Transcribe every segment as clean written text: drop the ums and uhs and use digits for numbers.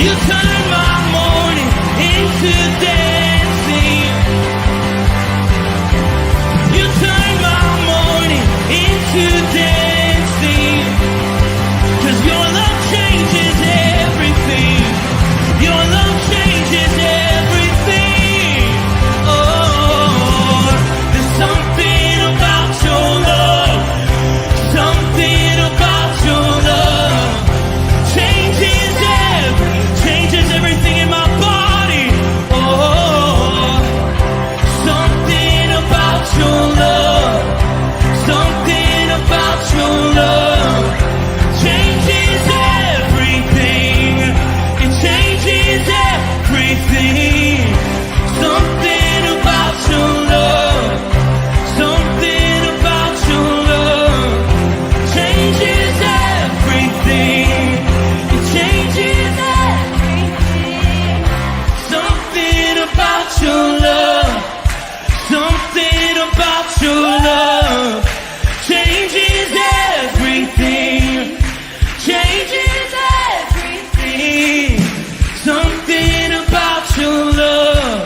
You turn my mourning into dancing. You turn my mourning into dancing. 'Cause your love changes everything. Your love changes everything. Oh, there's something about your love. Something about your love changes everything in my body. Oh, something about your love. Something about your love changes everything. It changes everything. Something about your love. Something about your love changes everything. It changes everything. Something about your love. Something about your love changes everything. Changes everything. Something about your love.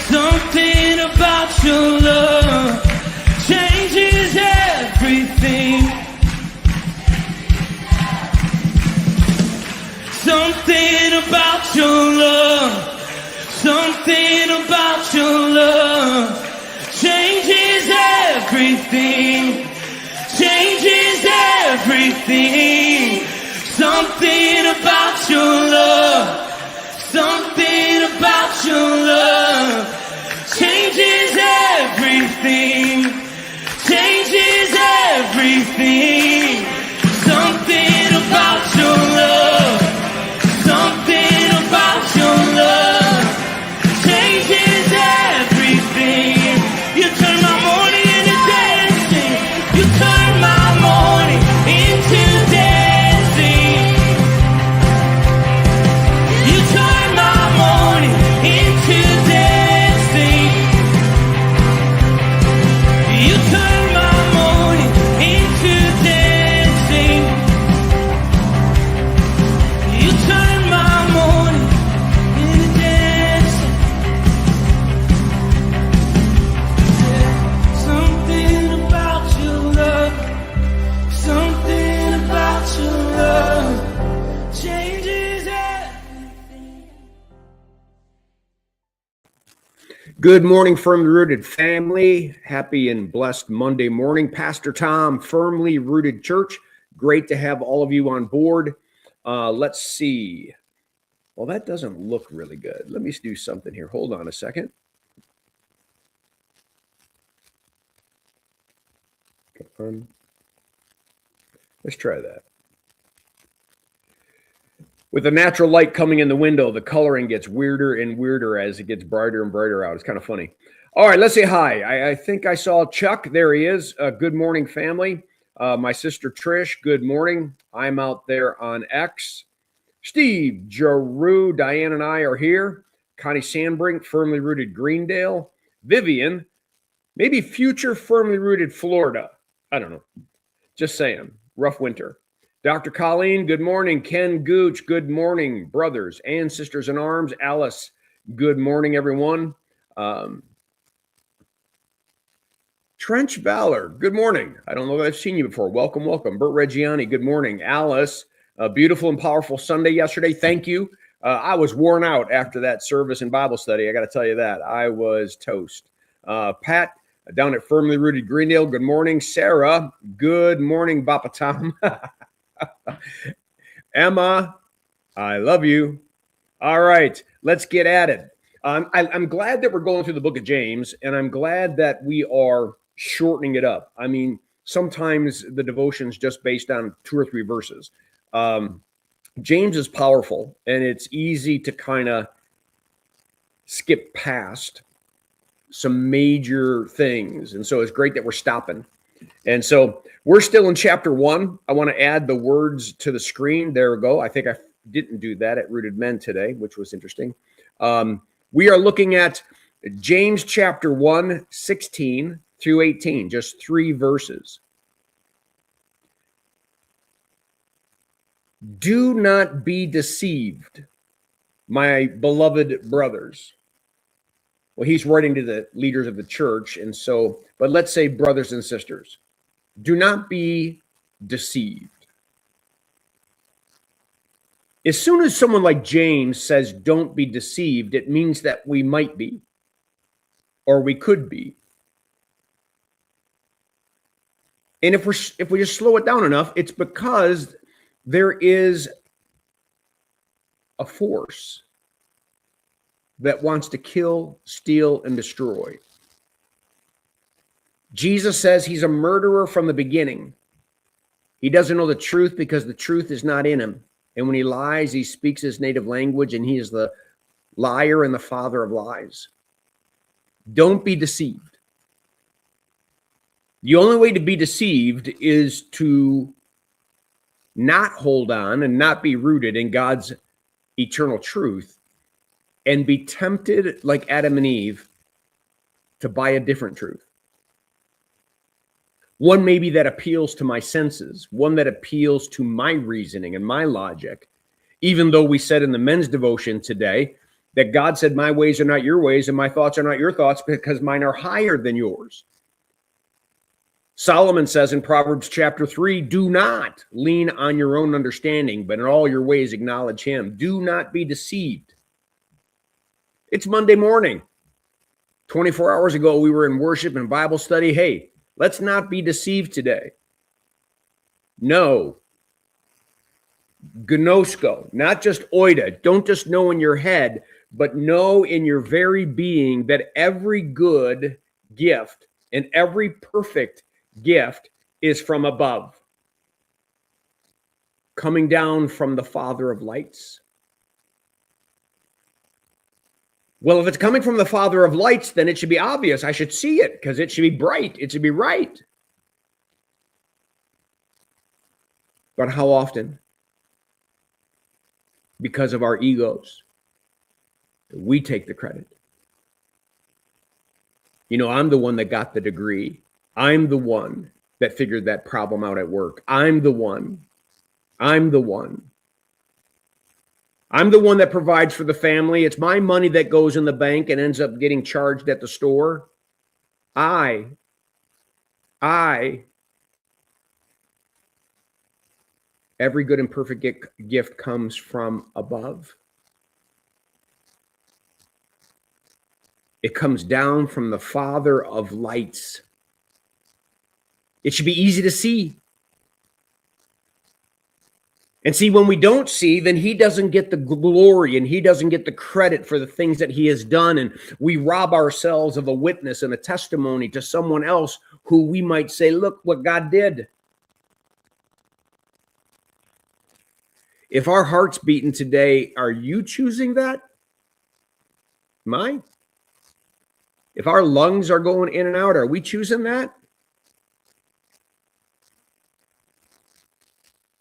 Something about your love changes everything. Something about your love. Something about your love changes everything. Changes everything. Something about your love. Something about your love changes everything. Changes everything. Something about your love. Something about your love changes everything. You turn my mourning into dancing. You turn my mourning into dancing. You turn my mourning into dancing. You turn my mourning into dancing. You turn my mourning into dancing. Something about your love. Something about your love changes everything. Good morning, Firmly Rooted family. Happy and blessed Monday morning. Pastor Tom, Firmly Rooted Church. Great to have all of you on board. Let's see. Well, that doesn't look really good. Let me do something here. Hold on a second. Let's try that. With the natural light coming in the window, the coloring gets weirder and weirder as it gets brighter and brighter out. It's kind of funny. All right, let's say hi. I think I saw Chuck. There he is. Good morning, family. My sister Trish, good morning. I'm out there on X. Steve, Jeru, Diane, and I are here. Connie Sandbrink, Firmly Rooted Greendale. Vivian, maybe future Firmly Rooted Florida. I don't know. Just saying. Rough winter. Dr. Colleen, good morning. Ken Gooch, good morning. Brothers and sisters in arms. Alice, good morning, everyone. Trench Valor, good morning. I don't know if I've seen you before. Welcome, welcome. Bert Reggiani, good morning. Alice, a beautiful and powerful Sunday yesterday. Thank you. I was worn out after that service and Bible study. I got to tell you that. I was toast. Pat, down at Firmly Rooted Greendale, good morning. Sarah, good morning, Bapa Tom. Emma, I love you. All right, let's get at it. I'm glad that we're going through the book of James, and I'm glad that we are shortening it up. I mean, sometimes the devotion's just based on 2 or 3 verses. James is powerful, and it's easy to kind of skip past some major things. And so it's great that we're stopping. And so we're still in chapter 1. I want to add the words to the screen. There we go. I think I didn't do that at Rooted Men today, which was interesting. We are looking at James chapter 1, 16 through 18, just 3 verses. Do not be deceived. my beloved brothers. Well, he's writing to the leaders of the church. And so, but let's say brothers and sisters, do not be deceived. As soon as someone like James says, don't be deceived, it means that we might be, or we could be. And if we just slow it down enough, it's because there is a force that wants to kill, steal, and destroy. Jesus says he's a murderer from the beginning. He doesn't know the truth because the truth is not in him. And when he lies, he speaks his native language, and he is the liar and the father of lies. Don't be deceived. The only way to be deceived is to not hold on and not be rooted in God's eternal truth and be tempted like Adam and Eve to buy a different truth. One maybe that appeals to my senses, one that appeals to my reasoning and my logic, even though we said in the men's devotion today that God said, my ways are not your ways and my thoughts are not your thoughts because mine are higher than yours. Solomon says in Proverbs chapter 3, do not lean on your own understanding, but in all your ways acknowledge him. Do not be deceived. It's Monday morning. 24 hours ago, we were in worship and Bible study. Hey, let's not be deceived today. No. Gnosko, not just oida. Don't just know in your head, but know in your very being that every good gift and every perfect gift is from above, coming down from the Father of lights. Well, if it's coming from the Father of lights, then it should be obvious. I should see it because it should be bright. It should be right. But how often? Because of our egos, we take the credit. You know, I'm the one that got the degree. I'm the one that figured that problem out at work. I'm the one that provides for the family. It's my money that goes in the bank and ends up getting charged at the store. Every good and perfect gift comes from above. It comes down from the Father of lights. It should be easy to see. And see, when we don't see, then he doesn't get the glory and he doesn't get the credit for the things that he has done. And we rob ourselves of a witness and a testimony to someone else who we might say, look what God did. If our heart's beating today, are you choosing that? Mine? If our lungs are going in and out, are we choosing that?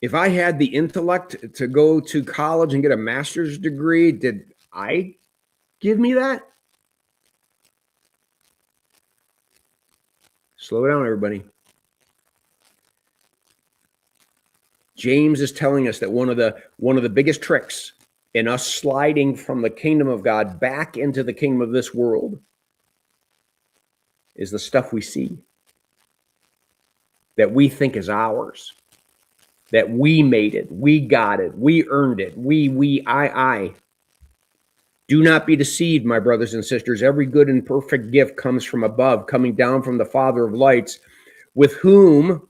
If I had the intellect to go to college and get a master's degree, did I give me that? Slow down, everybody. James is telling us that one of the biggest tricks in us sliding from the kingdom of God back into the kingdom of this world is the stuff we see that we think is ours. That we made it, we got it, we earned it, I. Do not be deceived, my brothers and sisters. Every good and perfect gift comes from above, coming down from the Father of lights, with whom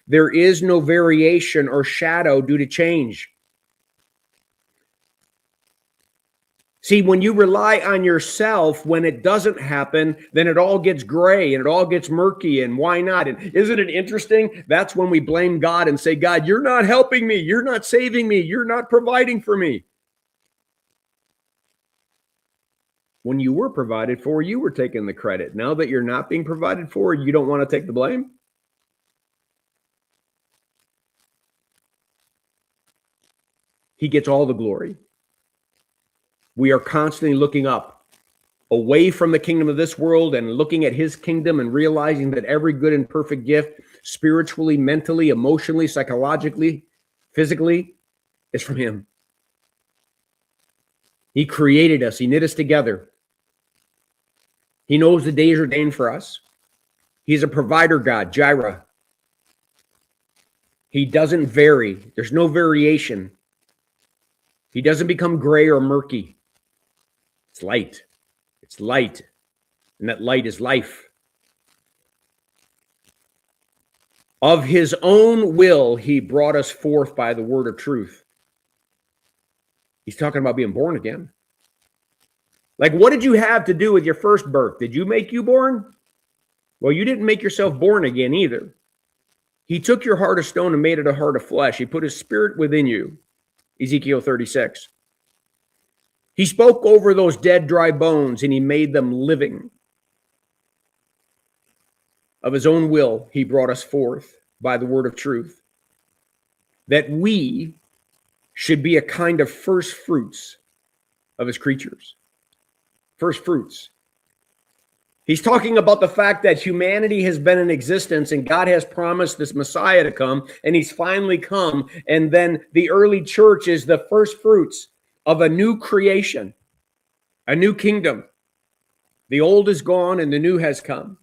there is no variation or shadow due to change. See, when you rely on yourself, when it doesn't happen, then it all gets gray and it all gets murky. And why not? And isn't it interesting? That's when we blame God and say, God, you're not helping me. You're not saving me. You're not providing for me. When you were provided for, you were taking the credit. Now that you're not being provided for, you don't want to take the blame? He gets all the glory. We are constantly looking up, away from the kingdom of this world and looking at his kingdom and realizing that every good and perfect gift, spiritually, mentally, emotionally, psychologically, physically, is from him. He created us. He knit us together. He knows the days ordained for us. He's a provider God, Jireh. He doesn't vary. There's no variation. He doesn't become gray or murky. It's light. It's light. And that light is life. Of his own will, he brought us forth by the word of truth. He's talking about being born again. Like, what did you have to do with your first birth? Did you make you born? Well, you didn't make yourself born again either. He took your heart of stone and made it a heart of flesh. He put his spirit within you. Ezekiel 36. He spoke over those dead, dry bones, and he made them living. Of his own will, he brought us forth by the word of truth, that we should be a kind of first fruits of his creatures. First fruits. He's talking about the fact that humanity has been in existence and God has promised this Messiah to come, and he's finally come. And then the early church is the first fruits of a new creation, a new kingdom. The old is gone and the new has come.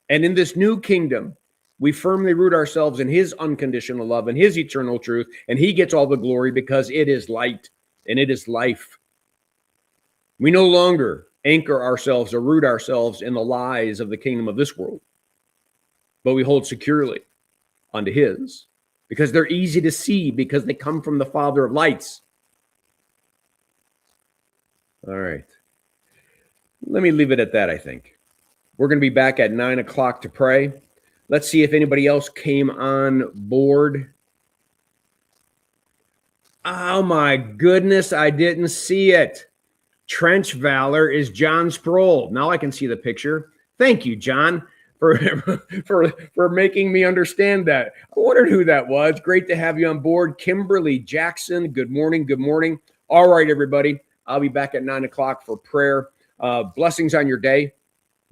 And in this new kingdom, we firmly root ourselves in his unconditional love and his eternal truth, and he gets all the glory because it is light and it is life. We no longer anchor ourselves or root ourselves in the lies of the kingdom of this world, but we hold securely onto his, because they're easy to see because they come from the Father of lights. All right. Let me leave it at that, I think. We're going to be back at 9 o'clock to pray. Let's see if anybody else came on board. Oh my goodness, I didn't see it. Trench Valor is John Sproul. Now I can see the picture. Thank you, John, for making me understand that. I wondered who that was. Great to have you on board. Kimberly Jackson, good morning, good morning. All right, everybody. I'll be back at 9 o'clock for prayer. Blessings on your day.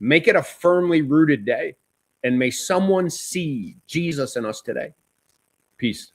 Make it a firmly rooted day. And may someone see Jesus in us today. Peace.